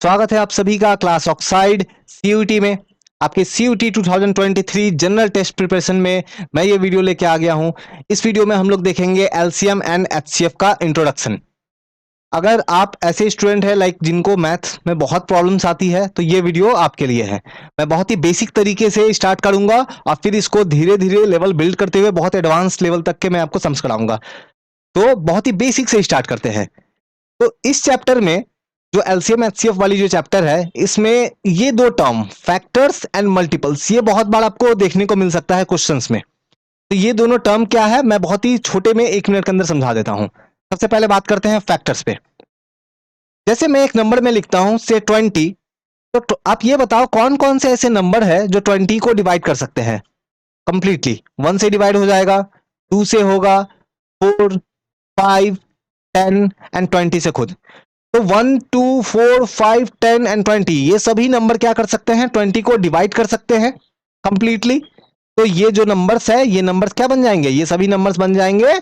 स्वागत है आप सभी का क्लास ऑक्साइड सीयूटी में। आपके सीयूटी 2023 जनरल टेस्ट प्रिपरेशन में मैं ये वीडियो लेके आ गया हूं। इस वीडियो में हम लोग देखेंगे एलसीएम एंड एचसीएफ का इंट्रोडक्शन। अगर आप ऐसे स्टूडेंट हैं जिनको मैथ्स में बहुत प्रॉब्लम्स आती है तो ये वीडियो आपके लिए है। मैं बहुत ही बेसिक तरीके से स्टार्ट करूंगा और फिर इसको धीरे धीरे लेवल बिल्ड करते हुए बहुत एडवांस लेवल तक के मैं आपको समझ कराऊंगा। तो बहुत ही बेसिक से स्टार्ट करते हैं। तो इस चैप्टर में जो एलसीएम एचसीएफ वाली जो चैप्टर है इसमें ये दो टर्म फैक्टर्स एंड मल्टीपल्स ये बहुत बार आपको देखने को मिल सकता है क्वेश्चंस में। तो ये दोनों टर्म क्या है मैं बहुत ही छोटे में 1 मिनट के अंदर समझा देता हूं। सबसे पहले बात करते हैं फैक्टर्स पे। जैसे मैं एक नंबर में लिखता हूं से 20, तो आप ये बताओ कौन कौन से ऐसे नंबर है जो 20 को डिवाइड कर सकते हैं कंप्लीटली। 1 से डिवाइड हो जाएगा, 2 से होगा, 4, 5, 10 एंड 20 से खुद। तो 1, 2, 4, 5, 10 एंड 20 ये सभी नंबर क्या कर सकते हैं 20 को डिवाइड कर सकते हैं कंप्लीटली। तो ये जो नंबर्स है ये नंबर्स क्या बन जाएंगे, ये सभी नंबर्स बन जाएंगे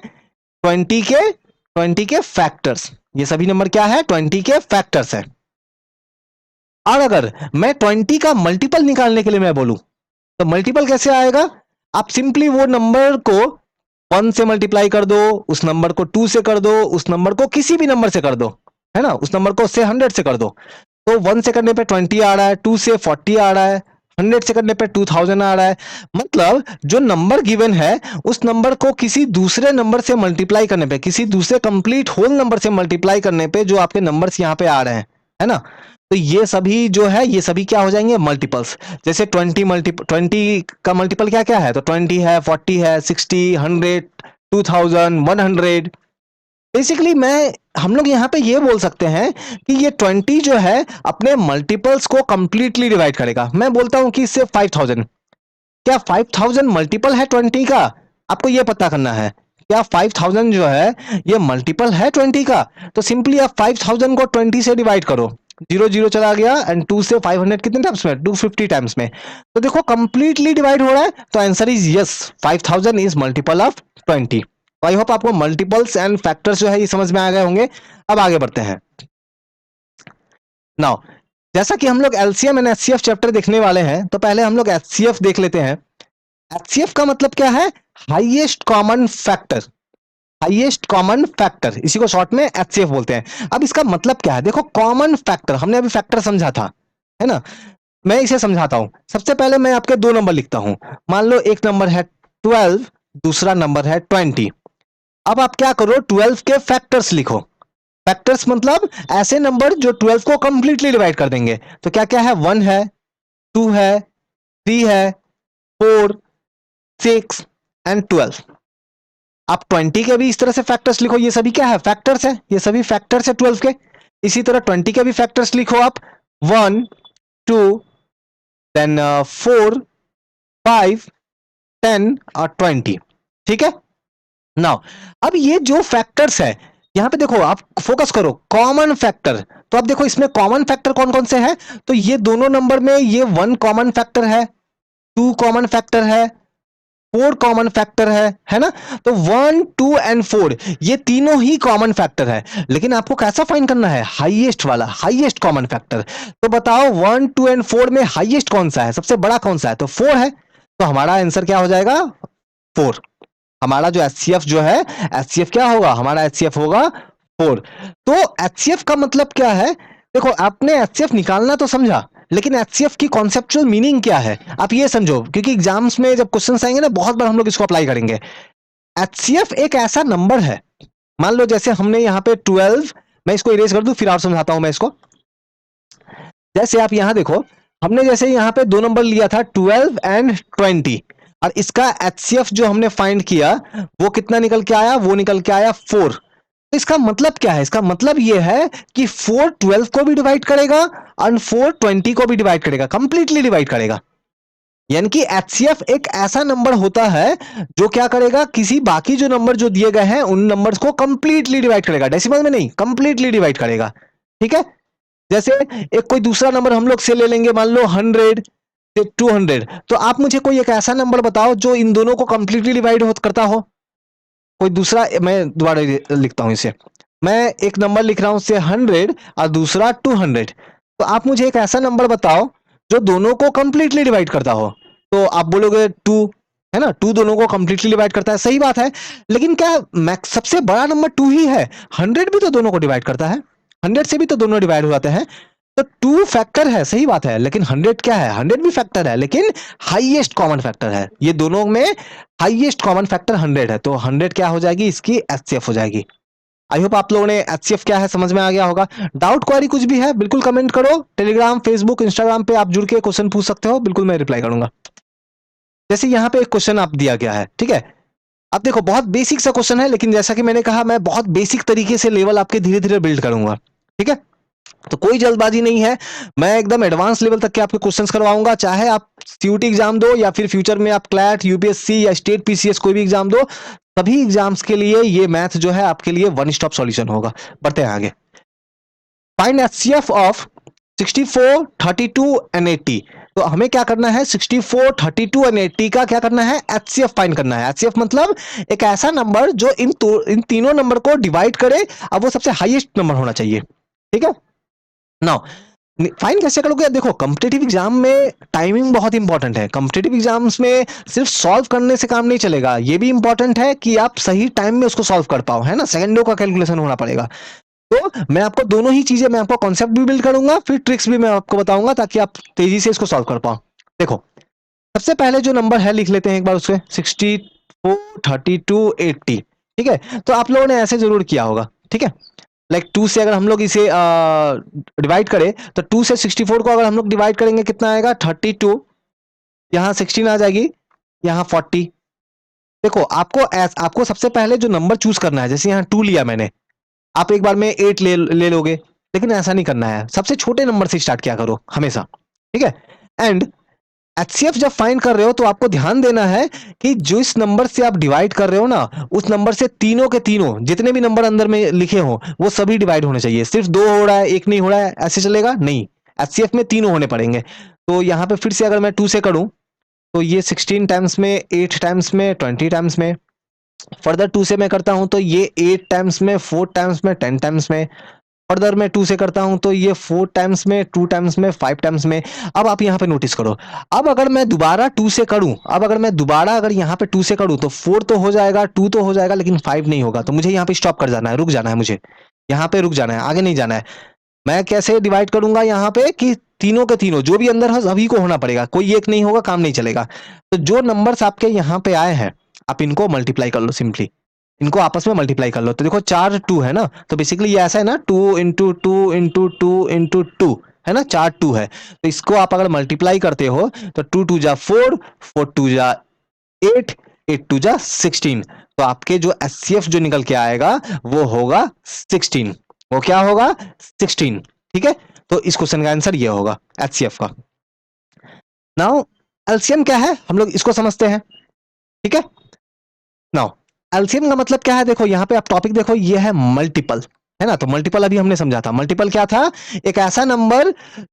20 के फैक्टर्स। ये सभी नंबर क्या है 20 के फैक्टर्स है। और अगर मैं 20 का मल्टीपल निकालने के लिए मैं बोलूं तो मल्टीपल कैसे आएगा, आप सिंपली वो नंबर को 1 से मल्टीप्लाई कर दो, उस नंबर को 2 से कर दो, उस नंबर को किसी भी नंबर से कर दो, है ना, उस नंबर को से 100 से कर दो। तो 1 से करने पे 20 आ रहा है, 2 से 40 आ रहा है, 100 से करने पे 2000 आ रहा है। मतलब जो नंबर गिवन है उस नंबर को किसी दूसरे नंबर से मल्टीप्लाई करने पे, किसी दूसरे कंप्लीट होल नंबर से मल्टीप्लाई करने पे जो आपके नंबर्स यहाँ पे आ रहे हैं, है ना, तो ये सभी जो है ये सभी क्या हो जाएंगे मल्टीपल्स। जैसे 20 का मल्टीपल क्या क्या है, तो 20 है, 40 है, 60, 100, 2000, 100। बेसिकली हम लोग यहाँ पे ये बोल सकते हैं कि ये 20 जो है अपने मल्टीपल्स को कंप्लीटली डिवाइड करेगा। मैं बोलता हूं कि इससे 5000, क्या 5000 मल्टीपल है 20 का, आपको ये पता करना है क्या 5000 जो है ये मल्टीपल है 20 का। तो सिंपली आप 5000 को 20 से डिवाइड करो, 0 0 चला गया एंड 2 से 500 कितने टाइम्स में, 250 टाइम्स में। तो देखो कंप्लीटली डिवाइड हो रहा है, तो answer is yes, 5000 is multiple of 20। I hope आपको मल्टीपल्स एंड फैक्टर्स जो है ये समझ में आ गए होंगे। अब आगे बढ़ते हैं। नाउ जैसा कि हम लोग एलसीएम एंड एचसीएफ चैप्टर देखने वाले हैं तो पहले हम लोग एचसीएफ देख लेते हैं। एचसीएफ का मतलब क्या है, highest common factor. Highest common factor इसी को शॉर्ट में एचसीएफ बोलते हैं। अब इसका मतलब क्या है, देखो कॉमन फैक्टर हमने अभी फैक्टर समझा था, है ना, मैं इसे समझाता हूं। सबसे पहले मैं आपके दो नंबर लिखता हूं। मान लो एक नंबर है 12, दूसरा नंबर है 20। अब आप क्या करो 12 के फैक्टर्स लिखो। फैक्टर्स मतलब ऐसे नंबर जो 12 को कंप्लीटली डिवाइड कर देंगे। तो क्या क्या है, 1 है, 2 है, 3 है, 4, 6 एंड 12। आप 20 के भी इस तरह से फैक्टर्स लिखो, ये सभी क्या है फैक्टर्स है, ये सभी फैक्टर्स है 12 के। इसी तरह 20 के भी फैक्टर्स लिखो आप, 1, 2, देन 4, 5, 10 और 20। ठीक है। नाउ अब ये जो फैक्टर्स है यहां पे देखो, आप फोकस करो कॉमन फैक्टर। तो अब देखो इसमें कॉमन फैक्टर कौन कौन से हैं, तो ये दोनों नंबर में ये 1 कॉमन फैक्टर है, 2 कॉमन फैक्टर है, 4 कॉमन फैक्टर है ना। तो 1, 2 एंड 4 ये तीनों ही कॉमन फैक्टर है। लेकिन आपको कैसा फाइंड करना है, हाईएस्ट वाला, हाईएस्ट कॉमन फैक्टर। तो बताओ 1, 2 एंड 4 में हाईएस्ट कौन सा है, सबसे बड़ा कौन सा है, तो 4 है। तो हमारा आंसर क्या हो जाएगा 4। हमारा जो एचसीएफ जो है, एचसीएफ क्या होगा, हमारा एचसीएफ होगा 4। तो एचसीएफ का मतलब क्या है, देखो आपने एचसीएफ निकालना तो समझा, लेकिन एचसीएफ की कॉन्सेप्चुअल मीनिंग क्या है आप ये समझो, क्योंकि एग्जाम्स में जब क्वेश्चंस आएंगे ना बहुत बार हम लोग इसको अप्लाई करेंगे। एचसीएफ एक ऐसा नंबर है, मान लो जैसे हमने यहाँ पे 12, मैं इसको इरेज कर दूं फिर और समझाता हूं मैं इसको। जैसे आप यहां देखो, हमने जैसे यहाँ पे दो नंबर लिया था 12 एंड 20, और इसका एचसीएफ जो हमने फाइंड किया वो कितना निकल के आया, वो निकल के आया 4। तो इसका मतलब क्या है, इसका मतलब ये है कि 4 12 को भी डिवाइड करेगा और 4 20 को भी डिवाइड करेगा, कंप्लीटली डिवाइड करेगा। यानी कि एचसीएफ एक ऐसा नंबर होता है जो क्या करेगा, किसी बाकी जो नंबर जो दिए गए हैं उन नंबर्स को कंप्लीटली डिवाइड करेगा, डेसिमल में नहीं, कंप्लीटली डिवाइड करेगा। ठीक है। जैसे एक कोई दूसरा नंबर हम लोग से ले लेंगे, मान लो 100 से 200। तो आप मुझे कोई एक ऐसा नंबर बताओ जो इन दोनों को कंप्लीटली डिवाइड करता हो। कोई दूसरा, मैं दोबारा लिखता हूं इसे, मैं एक नंबर लिख रहा हूं से 100 और दूसरा 200। तो आप मुझे एक ऐसा नंबर बताओ जो दोनों को कंप्लीटली डिवाइड करता हो। तो आप बोलोगे 2, है ना, 2 दोनों को कंप्लीटली डिवाइड करता है, सही बात है। लेकिन क्या मैक्स सबसे बड़ा नंबर 2 ही है? 100 भी तो दोनों को डिवाइड करता है, 100 से भी तो दोनों डिवाइड हो जाते हैं। तो 2 फैक्टर है, सही बात है, लेकिन 100 क्या है? 100 भी फैक्टर है, लेकिन हाईएस्ट कॉमन फैक्टर है। ये दोनों में हाईएस्ट कॉमन फैक्टर 100 है, तो 100 क्या हो जाएगी? इसकी एचसीएफ हो जाएगी। आई होप आप लोगों ने एचसीएफ क्या है समझ में आ गया होगा। डाउट क्वेरी कुछ भी है बिल्कुल कमेंट करो, टेलीग्राम, फेसबुक, इंस्टाग्राम पे आप जुड़ के क्वेश्चन पूछ सकते हो, बिल्कुल मैं रिप्लाई करूंगा। जैसे यहाँ पे एक क्वेश्चन आप दिया गया है, ठीक है, अब देखो बहुत बेसिक सा क्वेश्चन है, लेकिन जैसा कि मैंने कहा मैं बहुत बेसिक तरीके से लेवल आपके धीरे धीरे बिल्ड करूंगा, ठीक है। तो कोई जल्दबाजी नहीं है, मैं एकदम एडवांस लेवल तक के आपके क्वेश्चंस करवाऊंगा, चाहे आप सीयूटी एग्जाम दो या फिर फ्यूचर में आप क्लैट, यूपीएससी या स्टेट पीसीएस कोई भी एग्जाम दो, सभी एग्जाम्स के लिए ये मैथ जो है आपके लिए वन स्टॉप सॉल्यूशन होगा। बढ़ते हैं आगे। Find HCF of 64, 32 and 80। तो हमें क्या करना है? 64, 32 एंड 80 का क्या करना है? एचसीएफ फाइंड करना है। एचसीएफ मतलब एक ऐसा नंबर जो इन तीनों नंबर को डिवाइड करे, अब वो सबसे हाईएस्ट नंबर होना चाहिए, ठीक है। नाउ फाइन कैसे करोगे? देखो कॉम्पिटेटिव एग्जाम में टाइमिंग बहुत इंपॉर्टेंट है। कॉम्पिटेटिव एग्जाम्स में सिर्फ सॉल्व करने से काम नहीं चलेगा, ये भी इंपॉर्टेंट है कि आप सही टाइम में उसको सॉल्व कर पाओ, है ना, सेकंडों का कैलकुलेशन होना पड़ेगा। तो मैं आपको दोनों ही चीजें, मैं आपको कॉन्सेप्ट भी बिल्ड करूंगा, फिर ट्रिक्स भी मैं आपको बताऊंगा, ताकि आप तेजी से इसको सॉल्व कर पाओ। देखो सबसे पहले जो नंबर है लिख लेते हैं एक बार उसके, 64, 32, 80, ठीक है। तो आप लोगों ने ऐसे जरूर किया होगा, ठीक है। लाइक 2 से अगर हम लोग इसे डिवाइड करें, तो 2 से 64 को अगर हम लोग डिवाइड करेंगे कितना आएगा? 32, यहाँ 16 आ जाएगी, यहाँ 40। देखो आपको सबसे पहले जो नंबर चूज करना है, जैसे यहाँ 2 लिया मैंने, आप एक बार में 8 ले लोगे, लेकिन ऐसा नहीं करना है, सबसे छोटे नंबर से स्टार्ट किया करो हमेशा, ठीक है। एंड एचसीएफ जब फाइंड कर रहे हो तो आपको ध्यान देना है कि जो इस नंबर से आप डिवाइड कर रहे हो ना, उस नंबर से तीनों के तीनों जितने भी नंबर अंदर में लिखे हो वो सभी डिवाइड होने चाहिए। सिर्फ 2 हो रहा है, 1 नहीं हो रहा है, ऐसे चलेगा नहीं। एचसीएफ में तीनों होने पड़ेंगे। तो यहाँ पे फिर से अगर मैं 2 से करूं, तो ये 16 टाइम्स में, 8 टाइम्स में, 20 टाइम्स में। फर्दर 2 से मैं करता हूं तो ये 8 टाइम्स में, 4 टाइम्स में, 10 टाइम्स में। फर्दर मैं 2 से करता हूं तो ये 4 टाइम्स में, 2 टाइम्स में, 5 टाइम्स में। अब आप यहां पे नोटिस करो, अब अगर मैं दोबारा 2 से करूं, अब अगर मैं दोबारा अगर यहां पे 2 से करूं, तो 4 तो हो जाएगा, 2 तो हो जाएगा, लेकिन 5 नहीं होगा। तो मुझे यहां पे स्टॉप कर जाना है, रुक जाना है, मुझे यहां पे रुक जाना है, आगे नहीं जाना है। मैं कैसे डिवाइड करूंगा यहाँ पे कि तीनों के तीनों जो भी अंदर है सभी को होना पड़ेगा, कोई एक नहीं होगा, काम नहीं चलेगा। तो जो नंबर्स आपके यहाँ पे आए हैं, आप इनको मल्टीप्लाई कर लो, सिंपली इनको आपस में मल्टीप्लाई कर लो। तो देखो 4 2 है ना, तो बेसिकली ये ऐसा है ना, 2 इंटू 2 इंटू 2 इंटू 2 है ना, 4 2 है। तो इसको आप अगर मल्टीप्लाई करते हो तो 2 2 जा 4, 4 2 जा 8, 8 2 जा 16। तो आपके जो एचसीएफ जो निकल के आएगा वो होगा 16। वो क्या होगा? 16, ठीक है। तो इस क्वेश्चन का आंसर ये होगा एचसीएफ का। नाउ एलसीएम क्या है हम लोग इसको समझते हैं, ठीक है। नाउ एलसीएम का मतलब क्या है? देखो यहाँ पे आप टॉपिक देखो, ये है मल्टीपल, है ना। तो मल्टीपल अभी हमने समझा था। मल्टीपल क्या था? एक ऐसा नंबर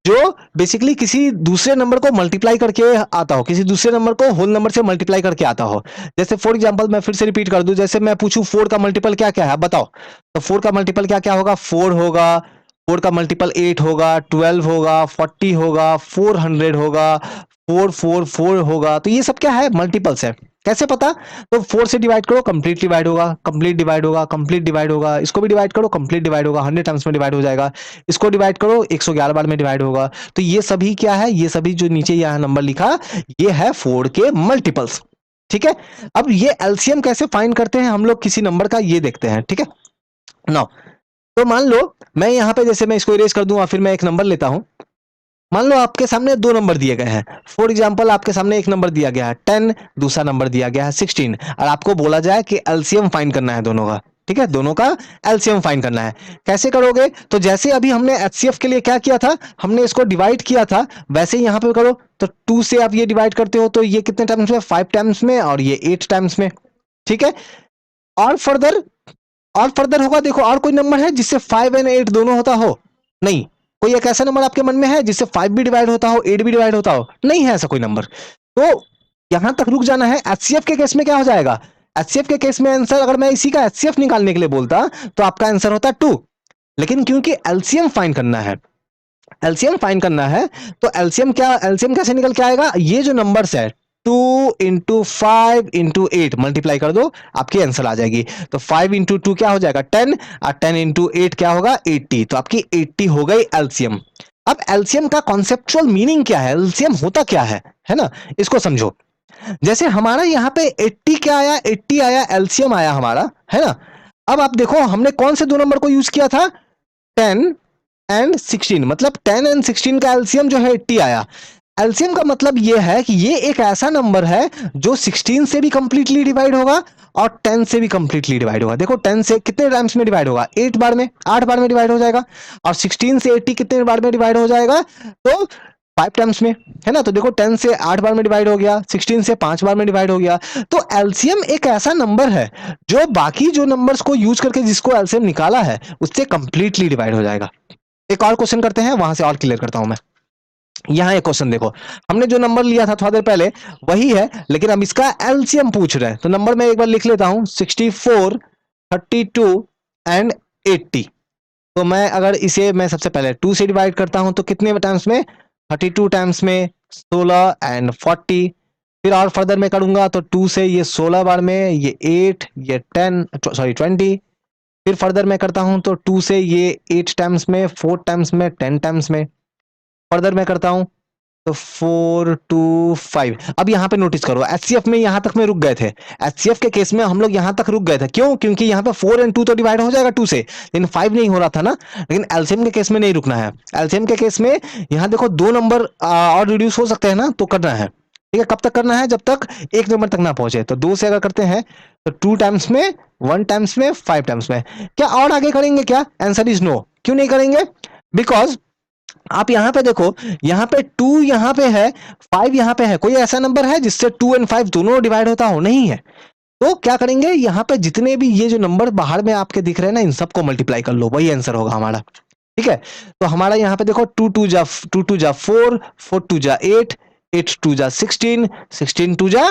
जो बेसिकली किसी दूसरे नंबर को मल्टीप्लाई करके आता हो, किसी दूसरे नंबर को होल नंबर से मल्टीप्लाई करके आता हो। जैसे फॉर एग्जांपल मैं फिर से रिपीट कर दूं, जैसे मैं पूछूं 4 का मल्टीपल क्या क्या है, आप बताओ। तो 4 का मल्टीपल क्या क्या होगा? 4 होगा, 4 का मल्टीपल 8 होगा, 12 होगा, 40 होगा, 400 होगा, 444 होगा। तो ये सब क्या है? मल्टीपल्स है। कैसे पता? तो 4 से डिवाइड करो, कंप्लीट डिवाइड होगा, कंप्लीट डिवाइड होगा, कंप्लीट डिवाइड होगा। इसको भी डिवाइड करो, कंप्लीट डिवाइड होगा, 100 टाइम्स में डिवाइड हो जाएगा। इसको डिवाइड करो, 111 बार में डिवाइड होगा। तो ये सभी क्या है? ये सभी जो नीचे यहाँ नंबर लिखा, ये है 4 के मल्टीपल्स, ठीक है। अब ये एलसीएम कैसे फाइंड करते हैं हम लोग किसी नंबर का, ये देखते हैं, ठीक है। नाउ तो मान लो मैं यहाँ पे, जैसे मैं इसको इरेज कर दूं और फिर मैं एक नंबर लेता हूं। मान लो आपके सामने 2 नंबर दिए गए हैं। फॉर एग्जांपल आपके सामने एक नंबर दिया गया है 10, दूसरा नंबर दिया गया है 16, और आपको बोला जाए कि एलसीएम फाइंड करना है दोनों का, ठीक है, दोनों का एलसीएम फाइंड करना है। कैसे करोगे? तो जैसे अभी हमने एचसीएफ के लिए क्या किया था, हमने इसको डिवाइड किया था, वैसे ही यहाँ पे करो। तो 2 से आप ये डिवाइड करते हो तो ये कितने टाइम्स में? 5 टाइम्स में, और ये 8 टाइम्स में, ठीक है। और फर्दर होगा, देखो और कोई नंबर है जिससे 5 एंड 8 दोनों होता हो? नहीं। कोई एक ऐसा नंबर आपके मन में है जिससे 5 भी डिवाइड होता हो, 8 भी डिवाइड होता हो? नहीं है ऐसा कोई नंबर। तो यहां तक रुक जाना है। एचसीएफ के केस में क्या हो जाएगा? एचसीएफ के केस में आंसर, अगर मैं इसी का एचसीएफ निकालने के लिए बोलता तो आपका आंसर होता 2, लेकिन क्योंकि एलसीएम फाइंड करना है, एलसीएम फाइंड करना है, तो एलसीएम कैसे निकल के आएगा, ये जो नंबर्स है 2 इंटू 5 इंटू 8 मल्टीप्लाई कर दो, आपकी आंसर आ जाएगी। तो 5 इंटू 2 क्या हो जाएगा 10, और 10 इंटू 8 क्या होगा 80, तो आपकी 80 हो गई एलसीएम। अब एलसीएम का कॉन्सेप्चुअल मीनिंग क्या है, एलसीएम होता क्या है ना, इसको समझो। जैसे हमारा यहाँ पे 80 क्या आया, 80 आया, एलसीएम आया हमारा, है ना। अब आप देखो हमने कौन से दो नंबर को यूज किया था, 10 एंड 16, मतलब 10 एंड 16 का एलसीएम जो है 80 आया। एलसीएम का मतलब ये है कि ये एक ऐसा नंबर है जो 16 से भी कंप्लीटली डिवाइड होगा और 10 से भी कंप्लीटली डिवाइड होगा। देखो 10 से कितने टाइम्स में डिवाइड होगा, 8 बार में, 8 बार में डिवाइड हो जाएगा। और 16 से 80 कितने बार में डिवाइड हो जाएगा, तो 5 टाइम्स में, है ना। तो देखो 10 से 8 बार में डिवाइड हो गया, 16 से 5 बार में डिवाइड हो गया। तो एलसीएम एक ऐसा नंबर है जो बाकी जो नंबर्स को यूज करके जिसको एलसीएम निकाला है उससे कंप्लीटली डिवाइड हो जाएगा। एक और क्वेश्चन करते हैं, वहां से और क्लियर करता हूं मैं। यहां एक क्वेश्चन देखो, हमने जो नंबर लिया था थोड़ा देर पहले वही है, लेकिन अब इसका एलसीएम पूछ रहे हैं। तो नंबर मैं एक बार लिख लेता हूं, 64, 32 एंड 80। तो मैं अगर इसे मैं सबसे पहले 2 से डिवाइड करता हूं तो कितने टाइम्स में, 32 टाइम्स में 16 एंड 40। फिर और फर्दर में करूंगा तो 2 से ये 16 बार में, ये 8, ये 10, सॉरी 20। फिर फर्दर में करता हूं तो 2 से ये 8 टाइम्स में, 4 टाइम्स में, 10 टाइम्स में। फर्दर मैं करता हूं तो 4 2 5। अब यहाँ पे नोटिस करो, एचसीएफ में यहां तक में रुक गए थे। एचसीएफ के केस में हम लोग यहां तक रुक गए थे, क्यों, क्योंकि यहाँ पे 4 एंड 2 तो डिवाइड हो जाएगा 2 से, लेकिन 5 नहीं हो रहा था ना। लेकिन एलसीएम के केस में नहीं रुकना है। एलसीएम के केस में यहाँ देखो 2 नंबर और रिड्यूस हो सकते हैं ना, तो करना है। ठीक है, कब तक करना है, जब तक एक नंबर तक ना पहुंचे। तो 2 से अगर करते हैं तो 2 टाइम्स में, 1 टाइम्स में, 5 टाइम्स में। क्या और आगे करेंगे क्या, आंसर इज नो। क्यों नहीं करेंगे, बिकॉज आप यहां पे देखो, यहां पे 2 यहां पे है, 5 यहां पे है। कोई ऐसा नंबर है जिससे 2 एंड 5 दोनों डिवाइड होता हो, नहीं है। तो क्या करेंगे, यहां पे जितने भी ये जो नंबर बाहर में आपके दिख रहे हैं ना, इन सबको मल्टीप्लाई कर लो, वही आंसर होगा हमारा। ठीक है, तो हमारा यहाँ पे देखो 2 2 जा 4, 4 2 जा 8, 8 2 जा 16, 16 2 जा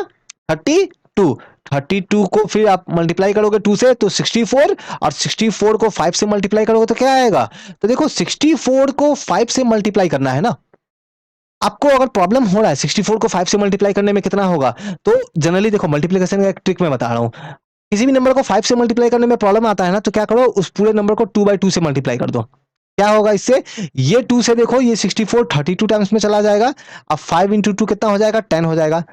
32, 32 को फिर आप मल्टीप्लाई करोगे 2 से तो 64, और 64 को 5 से मल्टीप्लाई करोगे तो क्या आएगा। तो देखो 64 को 5 से मल्टीप्लाई करना है ना। आपको अगर प्रॉब्लम हो रहा है 64 को 5 से मल्टीप्लाई करने में कितना होगा, तो जनरली देखो मल्टीप्लिकेशन का एक ट्रिक मैं बता रहा हूं। किसी भी नंबर को 5 से मल्टीप्लाई करने में प्रॉब्लम आता है ना, तो क्या करो, उस पूरे नंबर को 2/2 से मल्टीप्लाई कर दो। क्या होगा इससे, ये 2 से देखो ये 64 32 टाइम्स में चला जाएगा। अब 5 इंटू 2 कितना हो जाएगा, 10 हो जाएगा।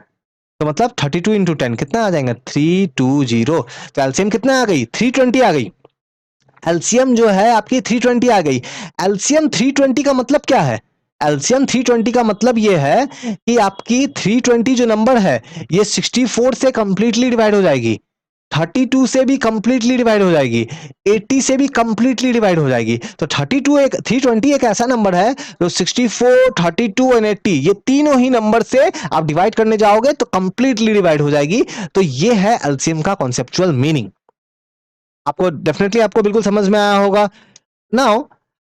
तो मतलब 32 इंटू 10 कितना आ जाएगा, 320। तो एलसीएम कितना आ गई, 320 आ गई। एलसीएम जो है आपकी 320 आ गई। एलसीएम 320 का मतलब क्या है, एलसीएम 320 का मतलब ये है कि आपकी 320 जो नंबर है ये 64 से कंप्लीटली डिवाइड हो जाएगी, 32 से भी कंप्लीटली डिवाइड हो जाएगी, 80 से भी कंप्लीटली डिवाइड हो जाएगी। तो 320 एक ऐसा नंबर है जो 64, 32 एंड 80 ये तीनों ही नंबर से आप डिवाइड करने जाओगे तो कंप्लीटली डिवाइड हो जाएगी। तो ये है एलसीएम का कॉन्सेप्चुअल मीनिंग। आपको डेफिनेटली आपको बिल्कुल समझ में आया होगा। नाउ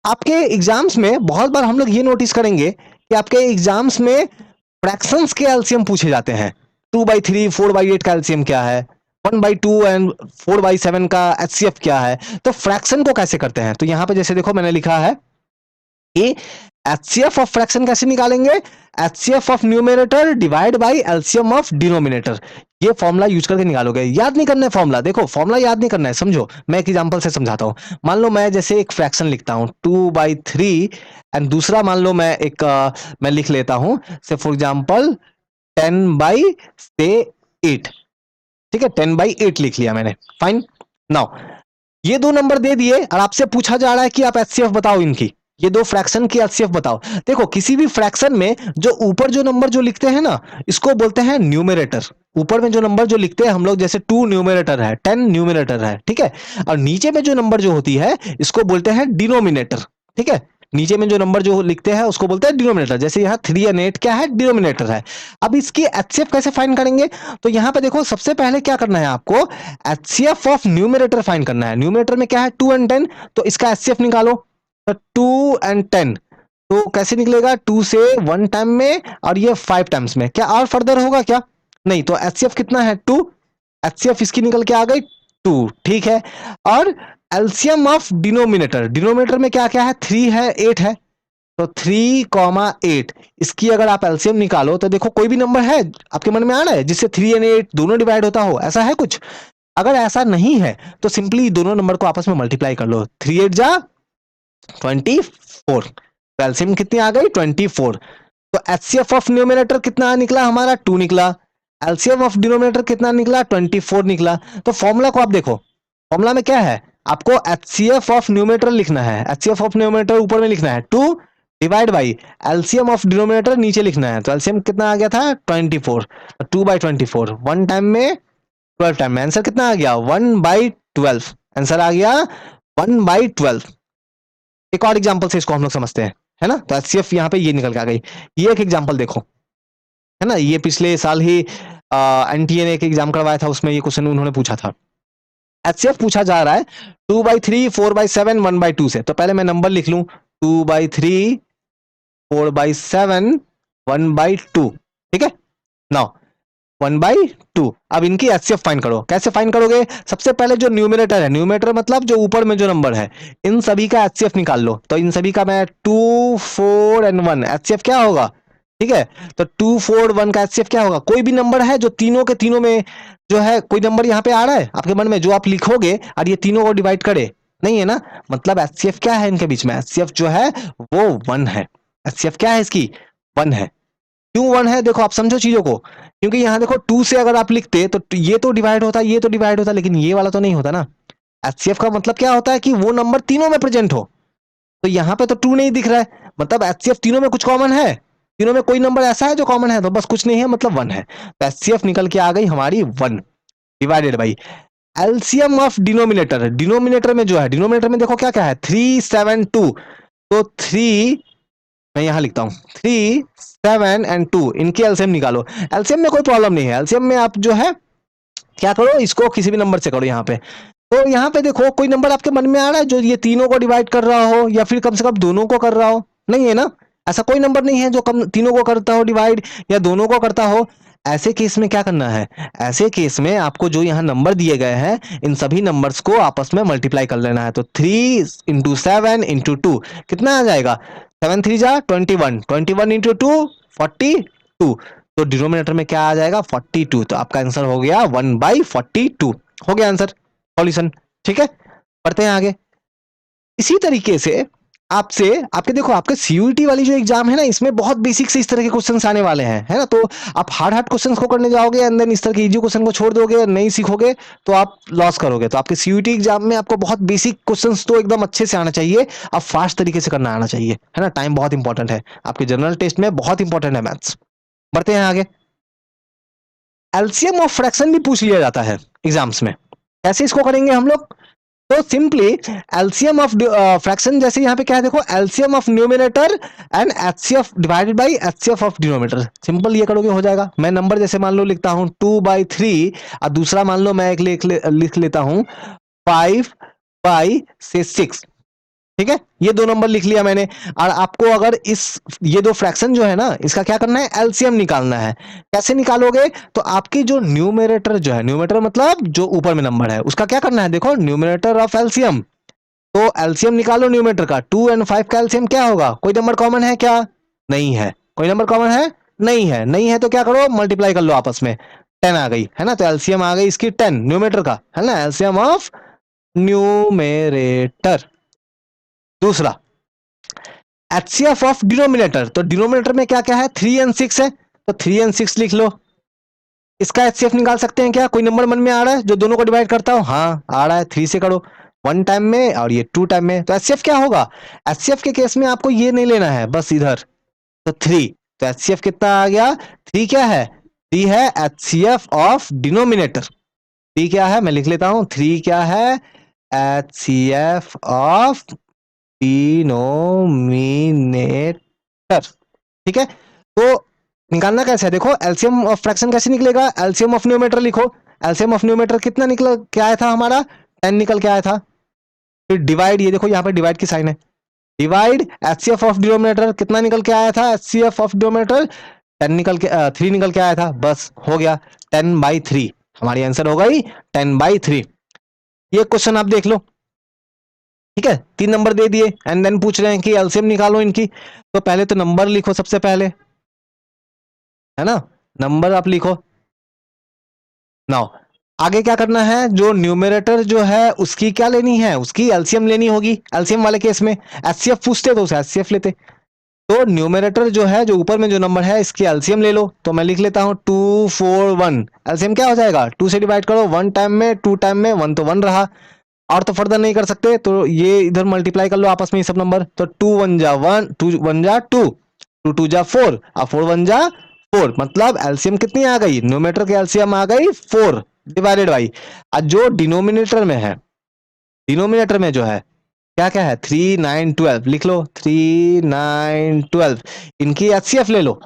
आपके एग्जाम्स में बहुत बार हम लोग ये नोटिस करेंगे कि आपके एग्जाम्स में फ्रैक्शंस के एलसीएम पूछे जाते हैं। 2/3, 4/8 का एलसीएम क्या है, 1/2 एंड 4/7 का एचसीएफ क्या है। तो फ्रैक्शन को कैसे करते हैं, तो यहां पे जैसे देखो मैंने लिखा है कि एचसीएफ ऑफ फ्रैक्शन कैसे निकालेंगे, HCF of numerator divide by LCM of denominator. ये फॉर्मूला यूज करके निकालोगे, याद नहीं करना है फॉर्मूला। देखो फॉर्मूला याद नहीं करना है, समझो मैं एक एग्जांपल से समझाता हूं। मान लो मैं जैसे एक फ्रैक्शन लिखता हूं 2/3 एंड दूसरा मान लो मैं एक मैं लिख लेता हूं से फॉर एग्जांपल 10/8। ठीक है, 10/8 लिख लिया मैंने, फाइन। नाउ ये दो नंबर दे दिए और आपसे पूछा जा रहा है कि आप एचसीएफ बताओ इनकी, ये दो फ्रैक्शन की एचसीएफ बताओ। देखो किसी भी फ्रैक्शन में जो ऊपर जो नंबर जो लिखते हैं ना, इसको बोलते हैं न्यूमरेटर। ऊपर में जो नंबर जो लिखते हैं हम लोग, जैसे 2 न्यूमरेटर है, 10 न्यूमरेटर है, ठीक है। और नीचे में जो नंबर जो होती है इसको बोलते हैं डिनोमिनेटर। ठीक है, नीचे में जो नंबर जो लिखते हैं उसको बोलते हैं डिनोमिनेटर। जैसे यहाँ 3 और 8 क्या है, डिनोमिनेटर है। अब इसकी एचसीएफ कैसे फाइंड करेंगे, तो यहाँ पे देखो सबसे पहले क्या करना है आपको, एचसीएफ ऑफ न्यूमरेटर फाइंड करना है। न्यूमरेटर में क्या है 2 एंड 10, तो इसका एचसीएफ निकालो। तो 2 एंड 10 तो कैसे निकलेगा, 2 से 1 टाइम में और ये 5 टाइम्स में। क्या और फर्दर होगा क्या, नहीं। तो एचसीएफ कितना है 2, एचसीएफ इसकी निकल के आ गई 2, ठीक है। और एलसीएम ऑफ डिनोमिनेटर, डिनोमिनेटर में क्या क्या है, 3 है 8 है। तो 3,8 इसकी अगर आप एलसीएम निकालो तो देखो कोई भी नंबर है आपके मन में आ रहा है जिससे 3 और 8 दोनों डिवाइड होता हो, ऐसा है कुछ? अगर ऐसा नहीं है तो सिंपली दोनों नंबर को आपस में मल्टीप्लाई कर लो, 3 8 जा 24, तो एलसीएम कितनी आ गई 24। तो एचसीएफ ऑफ न्यूमरेटर कितना निकला हमारा 2 निकला, एलसीएम ऑफ डिनोमिनेटर कितना निकला 24 निकला। तो फॉर्मूला को आप देखो, फॉर्मूला में क्या है, आपको एचसीएफ ऑफ न्यूमरेटर लिखना है, एचसीएफ ऑफ न्यूमरेटर ऊपर में लिखना है 2 divide by LCM of denominator नीचे लिखना है। तो एलसीएम कितना आ गया था 24, 2/24, 1 टाइम में 12 टाइम में आंसर कितना आ गया 1/12, आंसर आ गया 1/12। एक और एग्जांपल से इसको हम लोग समझते हैं, है ना? तो एचसीएफ यहाँ पे ये निकल के आ गई। ये एक एग्जांपल देखो, है ना, ये पिछले साल ही एनटीए ने एक एग्जाम करवाया था, उसमें ये क्वेश्चन उन्होंने पूछा था। एचसीएफ पूछा जा रहा है 2/3, 4/7, 1/2 से। तो पहले मैं नंबर लिख लूं, 2/3, 4/7, 1/2, ठीक है। नाउ 1/2, अब इनकी एचसीएफ फाइंड करो। कैसे फाइंड करोगे? सबसे पहले जो न्यूमरेटर है, न्यूमरेटर मतलब जो ऊपर में जो नंबर है, इन सभी का एचसीएफ निकाल लो। तो इन सभी का मैं 2, 4 एंड 1 एचसीएफ क्या होगा, ठीक है। तो 2, 4, 1 का एचसीएफ क्या होगा? कोई भी नंबर है जो तीनों के तीनों में जो है, कोई नंबर यहाँ पे आ रहा है आपके मन में जो आप लिखोगे और ये तीनों को डिवाइड करे, नहीं है ना? मतलब एचसीएफ क्या है इनके बीच में? एचसीएफ जो है वो 1 है। एचसीएफ क्या है इसकी? 1 है। क्यों 1 है? देखो आप समझो चीजों को, क्योंकि यहाँ देखो 2 से अगर आप लिखते तो ये तो डिवाइड होता, ये तो डिवाइड होता, लेकिन ये वाला तो नहीं होता ना। एचसीएफ का मतलब क्या होता है कि वो नंबर तीनों में प्रेजेंट हो। तो यहाँ पे तो 2 नहीं दिख रहा है, मतलब एचसीएफ तीनों में कुछ कॉमन है, तीनों में कोई नंबर ऐसा है जो कॉमन है, तो बस कुछ नहीं है, मतलब 1 है। तो एचसीएफ निकल के आ गई हमारी 1 divided by LCM of denominator. Denominator में जो है, डिनोमिनेटर में देखो क्या क्या है, 3, 7, 2। तो 3, मैं यहां लिखता हूं 3, 7 एंड 2, इनकी एलसीएम निकालो। एलसीएम में कोई प्रॉब्लम नहीं है, एलसीएम में आप जो है क्या करो, इसको किसी भी नंबर से करो यहाँ पे। तो यहाँ पे देखो कोई नंबर आपके मन में आ रहा है जो ये तीनों को डिवाइड कर रहा हो, या फिर कम से कम दोनों को कर रहा हो? नहीं है ना, ऐसा कोई नंबर नहीं है जो कम तीनों को करता हो डिवाइड, या दोनों को करता हो। ऐसे केस में क्या करना है, ऐसे केस में आपको जो यहाँ नंबर दिए गए हैं इन सभी नंबर्स को आपस में मल्टीप्लाई कर लेना है। तो 3 इंटू 7 इंटू 2 कितना आ जाएगा, 7 3 जा 21, 21 इंटू 2 42। तो डिनोमिनेटर में क्या आ जाएगा 42। तो आपका आंसर हो गया 1/42, हो गया आंसर, सॉल्यूशन। ठीक है, पढ़ते हैं आगे। इसी तरीके से आपसे आपके देखो आपके सीयूईटी वाली जो एग्जाम है ना, इसमें बहुत बेसिक से इस तरह के क्वेश्चंस आने वाले हैं, है ना। तो आप हार्ड हार्ड क्वेश्चंस को करने जाओगे एंड देन इस तरह के इजी क्वेश्चन को छोड़ दोगे और नहीं सीखोगे तो आप लॉस करोगे। तो आपके सीयूईटी एग्जाम में आपको बहुत बेसिक क्वेश्चंस तो एकदम अच्छे से आना चाहिए, आप फास्ट तरीके से करना आना चाहिए, है ना। टाइम बहुत इंपॉर्टेंट है, आपके जनरल टेस्ट में बहुत इंपॉर्टेंट है मैथ्स। बढ़ते हैं आगे। एलसीएम ऑफ फ्रैक्शन भी पूछ लिया जाता है एग्जाम्स में, कैसे इसको करेंगे हम लोग? तो सिंपली एलसीएम ऑफ फ्रैक्शन, जैसे यहाँ पे क्या है देखो, LCM of numerator and HCF divided by HCF of denominator. Simple ये करोगे हो जाएगा। मैं नंबर जैसे मान लो लिखता हूँ 2/3, और दूसरा मान लो मैं एक लिख लेता हूँ 5/6। ठीक है, ये दो नंबर लिख लिया मैंने। और आपको अगर इस ये दो फ्रैक्शन जो है ना, इसका क्या करना है, एलसीएम निकालना है। कैसे निकालोगे? तो आपकी जो न्यूमरेटर जो है, न्यूमरेटर मतलब जो ऊपर में नंबर है, उसका क्या करना है, देखो न्यूमरेटर ऑफ एलसीएम। तो एलसीएम निकालो न्यूमरेटर का, 2 और 5 का एलसीएम क्या होगा? कोई नंबर कॉमन है क्या? नहीं है। कोई नंबर कॉमन है? नहीं है। नहीं है तो क्या करो, मल्टीप्लाई कर लो आपस में, 10 आ गई, है ना। तो एलसीएम आ गई इसकी 10 न्यूमरेटर का, है ना, एलसीएम ऑफ न्यूमरेटर। दूसरा एचसीएफ ऑफ डिनोमिनेटर। तो डिनोमिनेटर में क्या क्या है, 3 और 6 है, तो 3 और 6 लिख लो। इसका एचसीएफ निकाल सकते हैं क्या? कोई नंबर मन में आ रहा है जो दोनों को डिवाइड करता हो? हाँ आ रहा है, 3 से करो, 1 टाइम में और ये 2 टाइम में। तो एचसीएफ क्या होगा? एचसीएफ के केस में आपको ये नहीं लेना है, बस इधर, तो 3। तो एचसीएफ कितना आ गया, 3 क्या है, 3 है एचसीएफ ऑफ डिनोमिनेटर। 3 क्या है, मैं लिख लेता हूं, 3 क्या है, एचसीएफ ऑफ डिनोमिनेटर। ठीक है, तो निकालना कैसे है, देखो एलसीएम ऑफ फ्रैक्शन कैसे निकलेगा, एलसीएम ऑफ न्यूमरेटर लिखो। एलसीएम ऑफ न्यूमरेटर कितना निकल के आया था हमारा, 10 निकल के आया था। फिर डिवाइड, ये देखो यहाँ पे डिवाइड की साइन है, डिवाइड एचसीएफ ऑफ डिनोमिनेटर कितना निकल के आया था, एचसीएफ ऑफ डिनोमिनेटर 10 निकल के 3 निकल के आया था, बस हो गया 10/3, हमारी आंसर हो गई 10/3। ये क्वेश्चन आप देख लो, ठीक है, 3 नंबर दे दिए एंड देन पूछ रहे हैं कि एलसीएम निकालो इनकी। तो पहले तो नंबर लिखो सबसे पहले, है ना, नंबर आप लिखो। नाउ आगे क्या करना है, जो न्यूमरेटर जो है उसकी क्या लेनी है, उसकी एलसीएम लेनी होगी। एलसीएम वाले केस में एचसीएफ पूछते तो उसे एचसीएफ लेते। तो न्यूमरेटर जो है, जो ऊपर में जो नंबर है, इसकी एलसीएम ले लो। तो मैं लिख लेता हूं 241। एलसीएम क्या हो जाएगा, 2 से डिवाइड करो, 1 टाइम में 2 टाइम में 1 तो 1 रहा, और तो फर्दर नहीं कर सकते, तो ये इधर मल्टीप्लाई कर लो आपस में ये सब नंबर। तो 2 1 जा 1, 2 1 जा 2, 2 2 जा 4, और 4 1 जा 4। मतलब एलसीएम कितनी आ गई, न्यूमरेटर की एलसीएम आ गई 4 डिवाइडेड बाई, और जो डिनोमिनेटर में है, डिनोमिनेटर में जो है क्या क्या है, 3 9 12 लिख लो, 3 9 12। इनकी एचसीएफ ले लो।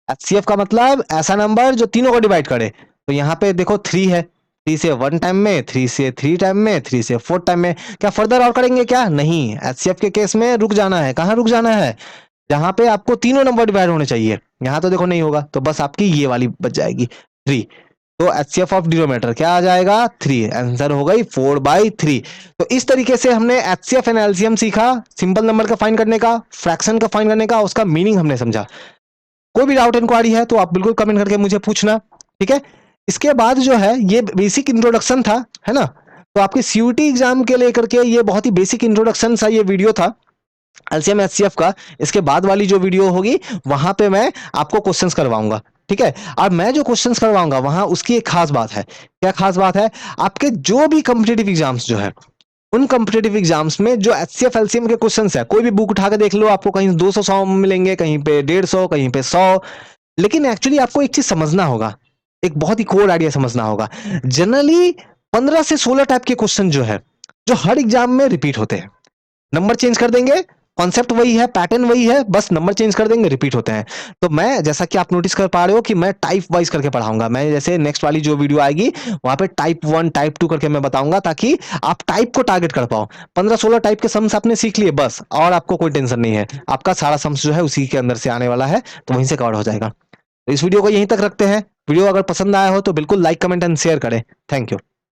एचसीएफ का मतलब ऐसा नंबर जो तीनों को डिवाइड करे। तो यहाँ पे देखो 3 है, 3 से 1 टाइम में, 3 से 3 टाइम में, 3 से 4 टाइम में। क्या फर्दर और करेंगे क्या, नहीं, एचसीएफ के केस में रुक जाना है। कहाँ रुक जाना है, जहां पे आपको तीनों नंबर डिवाइड होने चाहिए। यहाँ तो देखो नहीं होगा, तो बस आपकी ये वाली बच जाएगी 3। तो एचसीएफ ऑफ डिनोमिनेटर क्या आ जाएगा, 3। आंसर हो गई 4/3। तो इस तरीके से हमने एचसीएफ एंड एलसीएम सीखा, सिंपल नंबर का फाइंड करने का, फ्रैक्शन का फाइंड करने का, उसका मीनिंग हमने समझा। कोई भी डाउट इंक्वायरी है तो आप बिल्कुल कमेंट करके मुझे पूछना, ठीक है। इसके बाद जो है ये बेसिक इंट्रोडक्शन था, है ना। तो आपके सीयूटी एग्जाम के लेकर के ये बहुत ही बेसिक इंट्रोडक्शन सा ये वीडियो था एलसीएम एचसीएफ का। इसके बाद वाली जो वीडियो होगी वहां पे मैं आपको क्वेश्चंस करवाऊंगा, ठीक है। और मैं जो क्वेश्चंस करवाऊंगा वहां उसकी एक खास बात है। क्या खास बात है, आपके जो भी कॉम्पिटेटिव एग्जाम्स जो है, उन कॉम्पिटेटिव एग्जाम्स में जो एचसीएफ एलसीएम के क्वेश्चंस है, कोई भी बुक उठा के देख लो, आपको कहीं 200 100 मिलेंगे, कहीं पे 150, कहीं पे 100। लेकिन एक्चुअली आपको एक चीज समझना होगा, एक बहुत ही कोर आइडिया समझना होगा। जनरली 15 से 16 टाइप के क्वेश्चन जो है, जो हर एग्जाम में रिपीट होते हैं। नंबर चेंज कर देंगे, कॉन्सेप्ट वही है, पैटर्न वही है, बस नंबर चेंज कर देंगे, रिपीट होते हैं। तो मैं, जैसा कि आप नोटिस कर पा रहे हो कि मैं टाइप वाइज करके पढ़ाऊंगा। मैं जैसे नेक्स्ट वाली जो वीडियो आएगी वहां पे टाइप 1 टाइप 2 करके मैं बताऊंगा, ताकि आप टाइप को टारगेट कर पाओ। 15-16 टाइप के सम्स आपने सीख लिए बस, और आपको कोई टेंशन नहीं है, आपका सारा सम्स जो है उसी के अंदर से आने वाला है, तो वहीं से कवर हो जाएगा। तो इस वीडियो को यहीं तक रखते हैं। वीडियो अगर पसंद आया हो तो बिल्कुल लाइक कमेंट एंड शेयर करें। Thank you.